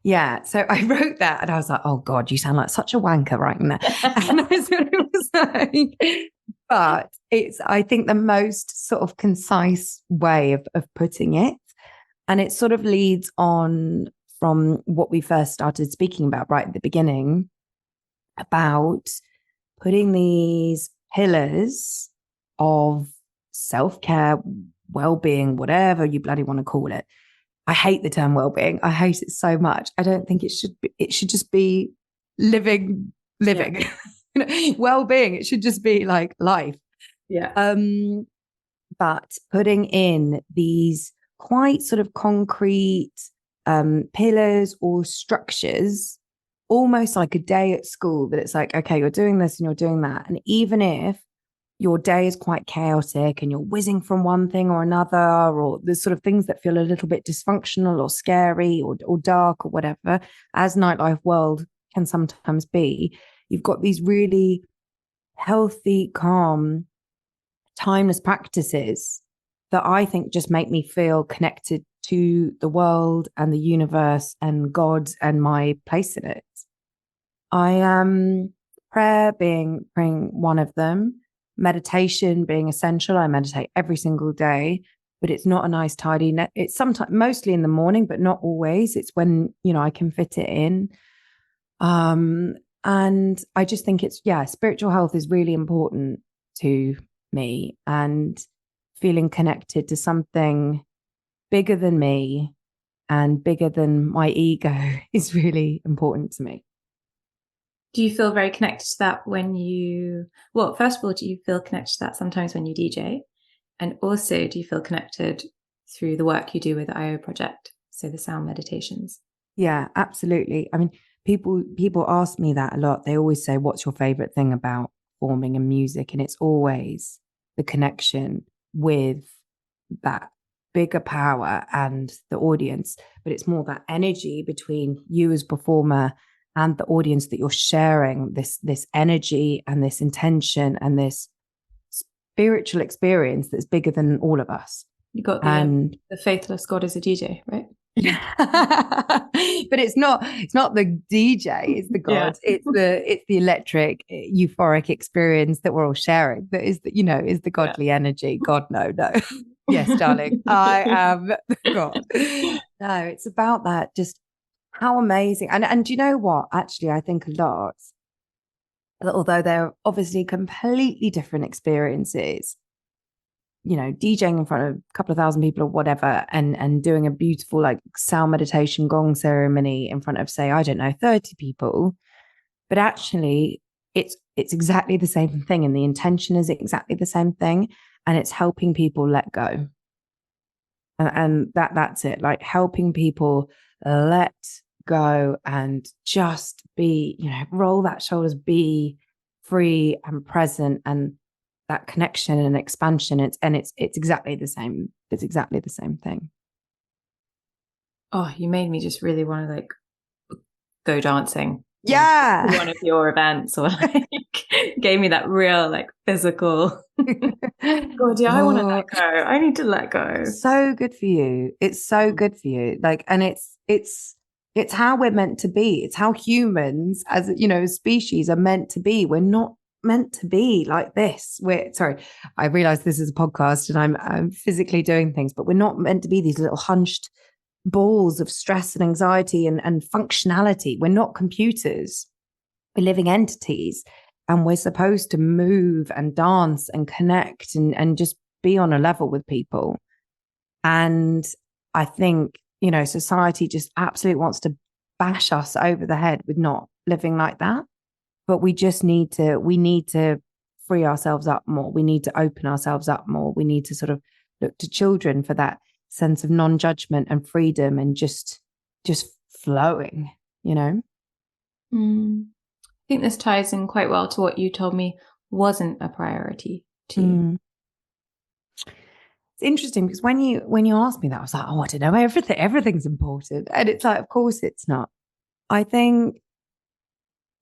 Yeah. So I wrote that and I was like, oh God, you sound like such a wanker writing that. And I was like, but it's, I think, the most sort of concise way of putting it. And it sort of leads on from what we first started speaking about right at the beginning, about putting these pillars of self-care, well-being, whatever you bloody want to call it. I hate the term well-being. I hate it so much. I don't think it should just be living. Yeah. Well-being, it should just be like life. Yeah. But putting in these quite sort of concrete pillars or structures, almost like a day at school, that it's like, okay, you're doing this and you're doing that. And even if your day is quite chaotic and you're whizzing from one thing or another, or there's sort of things that feel a little bit dysfunctional or scary or dark or whatever, as nightlife world can sometimes be, you've got these really healthy, calm, timeless practices that I think just make me feel connected to the world and the universe and God and my place in it. I am praying one of them, meditation being essential. I meditate every single day, but it's not a nice tidy. It's sometimes mostly in the morning, but not always. It's when, I can fit it in. And I just think spiritual health is really important to me, and feeling connected to something bigger than me and bigger than my ego is really important to me. Do you feel very connected to that first of all, do you feel connected to that sometimes when you DJ? And also, do you feel connected through the work you do with the IO project? So the sound meditations. Yeah, absolutely. I mean, people ask me that a lot. They always say, what's your favorite thing about performing and music? And it's always the connection with that bigger power and the audience. But it's more that energy between you as performer and the audience, that you're sharing this energy and this intention and this spiritual experience that's bigger than all of us. You got the faithless God as a DJ, right? But it's not the DJ, it's the God. Yeah. It's the electric, euphoric experience that we're all sharing. That is the godly energy. God, no. Yes, darling, I am God. No, it's about that. Just how amazing. And do you know what? Actually, I think a lot, although they're obviously completely different experiences, DJing in front of a couple of thousand people or whatever, and doing a beautiful like sound meditation gong ceremony in front of, say, I don't know, 30 people. But actually it's exactly the same thing, and the intention is exactly the same thing, and it's helping people let go. And that's it, like helping people let go and just be, roll that shoulders, be free and present, and that connection and expansion. It's exactly the same. It's exactly the same thing. Oh, you made me just really want to like go dancing. Yeah. One of your events, or like gave me that real like physical. God, yeah, I want to let go. I need to let go. So good for you. It's so good for you. Like, and it's how we're meant to be. It's how humans, as species, are meant to be. We're not meant to be like this. I realize this is a podcast and I'm physically doing things, but we're not meant to be these little hunched balls of stress and anxiety and functionality. We're not computers. We're living entities, and we're supposed to move and dance and connect and just be on a level with people. And I think, society just absolutely wants to bash us over the head with not living like that. But we need to free ourselves up more. We need to open ourselves up more. We need to sort of look to children for that sense of non-judgment and freedom and just flowing, I think this ties in quite well to what you told me wasn't a priority to you. It's interesting because when you asked me that, I was like, I don't know, everything's important. And it's like, of course it's not. I think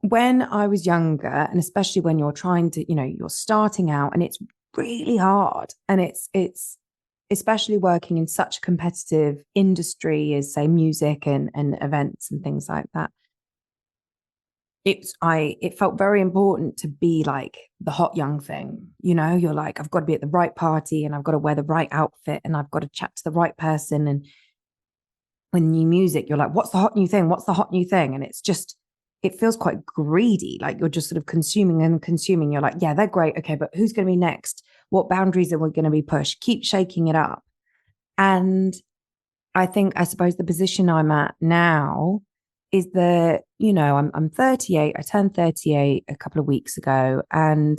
when I was younger, and especially when you're trying to, you're starting out, and it's really hard, and it's especially working in such a competitive industry as, say, music and events and things like that. It felt very important to be like the hot young thing. You're like, I've got to be at the right party, and I've got to wear the right outfit, and I've got to chat to the right person. And when new music, you're like, what's the hot new thing? What's the hot new thing? And it feels quite greedy. Like you're just sort of consuming and consuming. You're like, yeah, they're great. Okay, but who's going to be next? What boundaries are we going to be pushed? Keep shaking it up. And I suppose the position I'm at now is that, I'm 38. I turned 38 a couple of weeks ago, and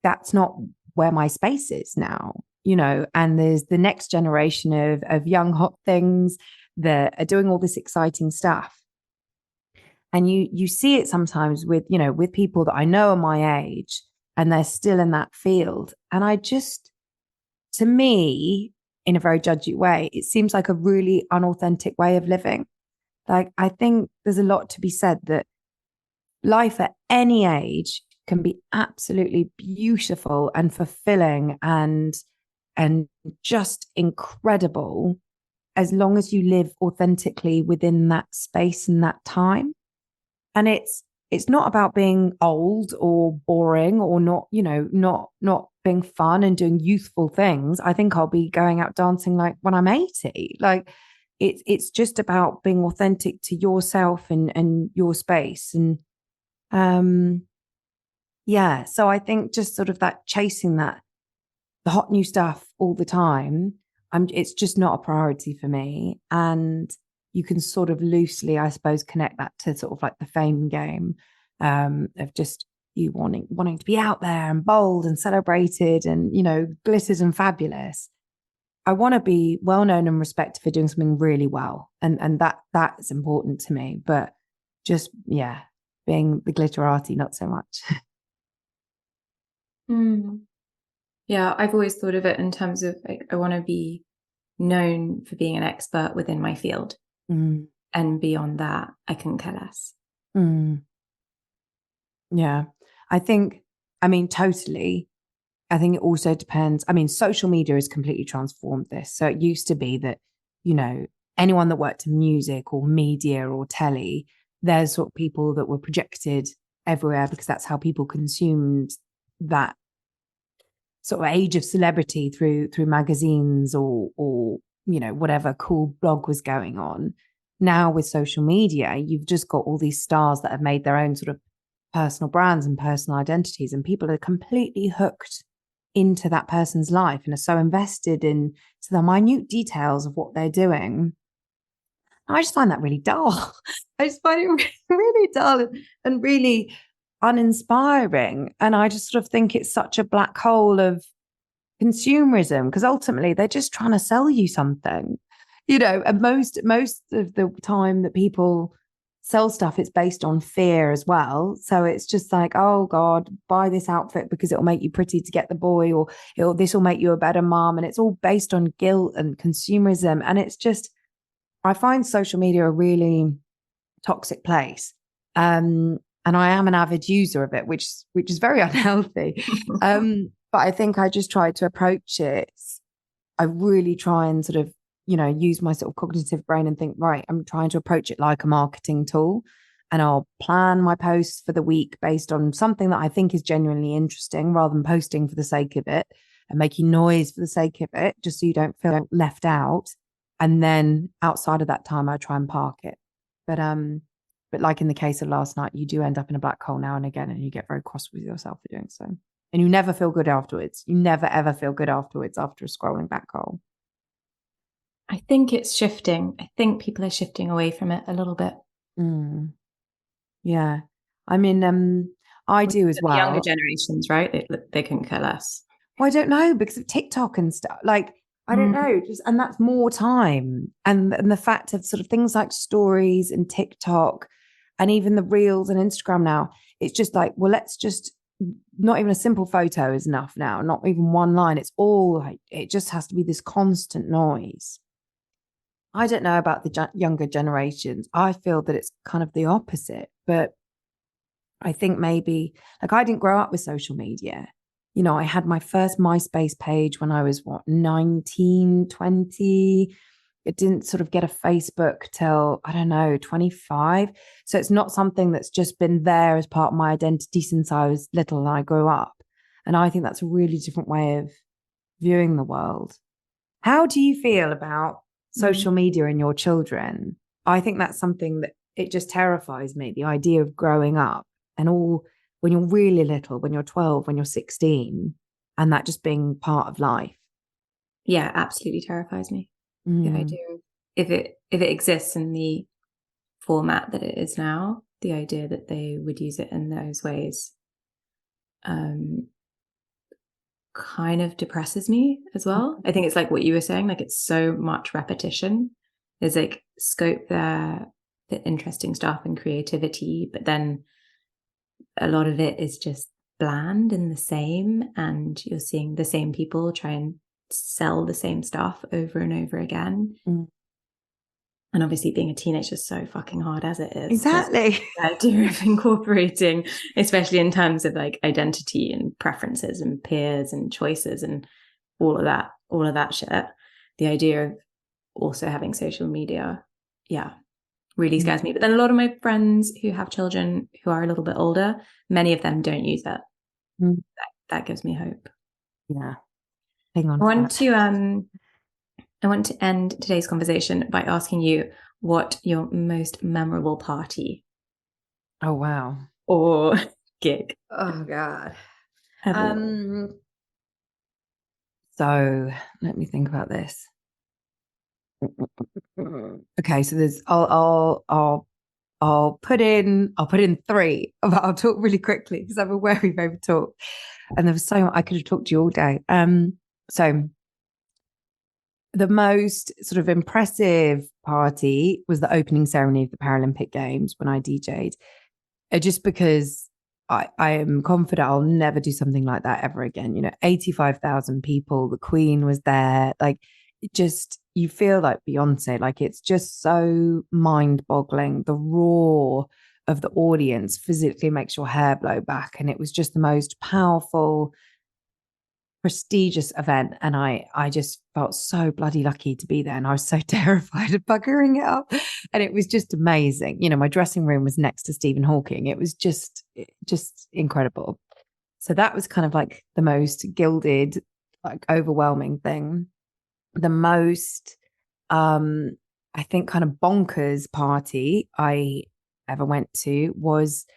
that's not where my space is now, and there's the next generation of young hot things that are doing all this exciting stuff. And you see it sometimes with people that I know are my age, and they're still in that field. And to me, in a very judgy way, it seems like a really unauthentic way of living. Like, I think there's a lot to be said that life at any age can be absolutely beautiful and fulfilling and just incredible. as long as you live authentically within that space and that time. And it's not about being old or boring or not, not being fun and doing youthful things. I think I'll be going out dancing like when I'm 80. Like it's just about being authentic to yourself and your space. And yeah, so I think just sort of that chasing that the hot new stuff all the time, it's just not a priority for me. And you can sort of loosely, I suppose, connect that to sort of like the fame game, of just you wanting to be out there and bold and celebrated and, glittered and fabulous. I want to be well known and respected for doing something really well. And that's important to me. But just, yeah, being the glitterati, not so much. Yeah, I've always thought of it in terms of like, I want to be known for being an expert within my field. And beyond that, I couldn't care less. Yeah, totally. I think it also depends. Social media has completely transformed this. So it used to be that, anyone that worked in music or media or telly, there's sort of people that were projected everywhere because that's how people consumed that sort of age of celebrity through magazines or whatever cool blog was going on. Now with social media, you've just got all these stars that have made their own sort of personal brands and personal identities, and people are completely hooked into that person's life and are so invested in the minute details of what they're doing. I just find that really dull. I just find it really dull and really uninspiring. And I just sort of think it's such a black hole of consumerism because ultimately they're just trying to sell you something, and most of the time that people sell stuff, it's based on fear as well. So it's just like, oh God, buy this outfit because it'll make you pretty to get the boy, or this will make you a better mom. And it's all based on guilt and consumerism. And it's just, I find social media a really toxic place. And I am an avid user of it, which is very unhealthy. But I think I just try to approach it. I really try and sort of, use my sort of cognitive brain and think, right, I'm trying to approach it like a marketing tool. And I'll plan my posts for the week based on something that I think is genuinely interesting rather than posting for the sake of it and making noise for the sake of it, just so you don't feel left out. And then outside of that time, I try and park it. But like in the case of last night, you do end up in a black hole now and again, and you get very cross with yourself for doing so. And you never feel good afterwards. You never, ever feel good afterwards after a scrolling black hole. I think it's shifting. I think people are shifting away from it a little bit. Yeah. I do as well. Younger generations, right? They couldn't care less. Well, I don't know, because of TikTok and stuff. Like, I don't know. And that's more time. And the fact of sort of things like stories and TikTok and even the reels and Instagram now, it's just like, well, let's just, not even a simple photo is enough now. Not even one line. It's all like, it just has to be this constant noise. I don't know about the younger generations. I feel that it's kind of the opposite, but I think maybe, like, I didn't grow up with social media. I had my first MySpace page when I was 19, 20. It didn't sort of get a Facebook till, I don't know, 25. So it's not something that's just been there as part of my identity since I was little and I grew up. And I think that's a really different way of viewing the world. How do you feel about social media and your children? I think that's something that it just terrifies me, the idea of growing up and all, when you're really little, when you're 12, when you're 16, and that just being part of life. Yeah, absolutely terrifies me. The idea of, if it exists in the format that it is now, the idea that they would use it in those ways kind of depresses me as well. I think it's like what you were saying, like it's so much repetition. There's like scope there for interesting stuff and creativity, but then a lot of it is just bland and the same, and you're seeing the same people try and sell the same stuff over and over again. And obviously being a teenager is so fucking hard as it is. Exactly. The idea of incorporating, especially in terms of like identity and preferences and peers and choices and all of that shit. The idea of also having social media, really scares me. But then a lot of my friends who have children who are a little bit older, many of them don't use it. That gives me hope. Yeah. Hang on. I want to end today's conversation by asking you what your most memorable party or gig God. ever was. So let me think about this. Okay, so there's I'll put in 3, but I'll talk really quickly because I'm aware we've over talked, and there was so much I could have talked to you all day. So the most sort of impressive party was the opening ceremony of the Paralympic Games when I DJ'd, just because I am confident I'll never do something like that ever again. 85,000 people, the Queen was there, like it just, you feel like Beyonce, like it's just so mind-boggling. The roar of the audience physically makes your hair blow back, and it was just the most powerful, prestigious event, and I just felt so bloody lucky to be there, and I was so terrified of buggering it up, and it was just amazing. My dressing room was next to Stephen Hawking. It was just incredible. So that was kind of like the most gilded, like overwhelming thing. The most I think kind of bonkers party I ever went to was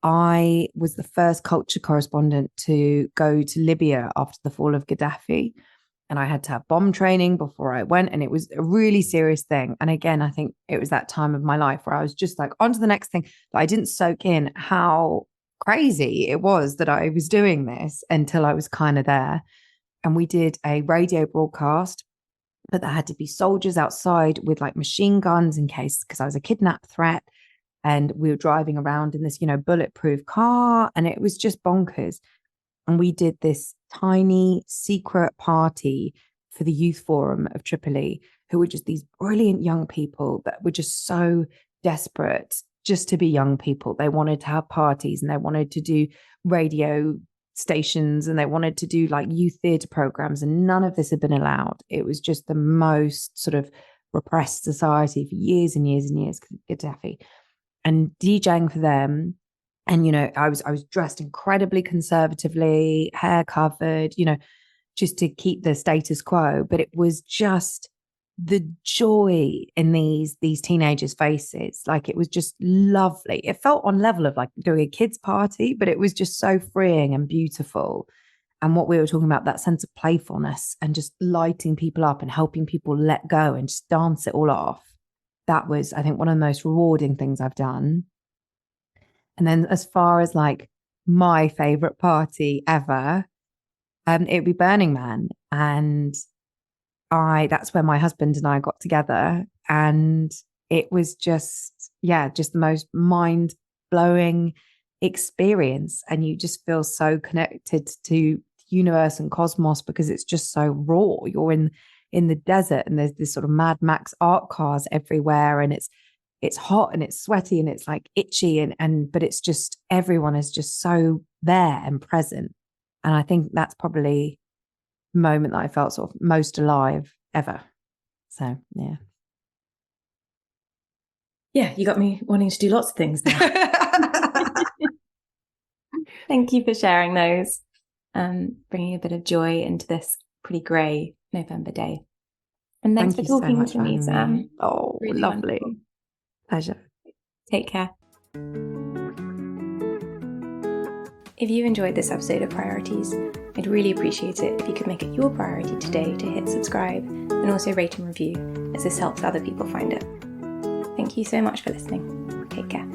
I was the first culture correspondent to go to Libya after the fall of Gaddafi. And I had to have bomb training before I went. And it was a really serious thing. And again, I think it was that time of my life where I was just like, on to the next thing. But I didn't soak in how crazy it was that I was doing this until I was kind of there. And we did a radio broadcast, but there had to be soldiers outside with like machine guns in case, because I was a kidnap threat. And we were driving around in this, bulletproof car, and it was just bonkers. And we did this tiny secret party for the Youth Forum of Tripoli, who were just these brilliant young people that were just so desperate just to be young people. They wanted to have parties, and they wanted to do radio stations, and they wanted to do like youth theatre programs, and none of this had been allowed. It was just the most sort of repressed society for years and years and years because of Gaddafi. And DJing for them, and I was dressed incredibly conservatively, hair covered, just to keep the status quo. But it was just the joy in these teenagers' faces. Like it was just lovely. It felt on level of like doing a kids' party, but it was just so freeing and beautiful. And what we were talking about, that sense of playfulness and just lighting people up and helping people let go and just dance it all off. That was, I think, one of the most rewarding things I've done. And then as far as like my favorite party ever, it would be Burning Man. And that's where my husband and I got together. And it was just the most mind blowing experience. And you just feel so connected to the universe and cosmos because it's just so raw. You're in the desert, and there's this sort of Mad Max art cars everywhere, and it's hot and it's sweaty and it's like itchy, and but it's just, everyone is just so there and present. And I think that's probably the moment that I felt sort of most alive ever. So yeah, you got me wanting to do lots of things now. Thank you for sharing those, bringing a bit of joy into this pretty grey November day. And thanks for talking to me, Sam. Oh, really lovely. Wonderful. Pleasure. Take care. If you enjoyed this episode of Priorities, I'd really appreciate it if you could make it your priority today to hit subscribe and also rate and review, as this helps other people find it. Thank you so much for listening. Take care.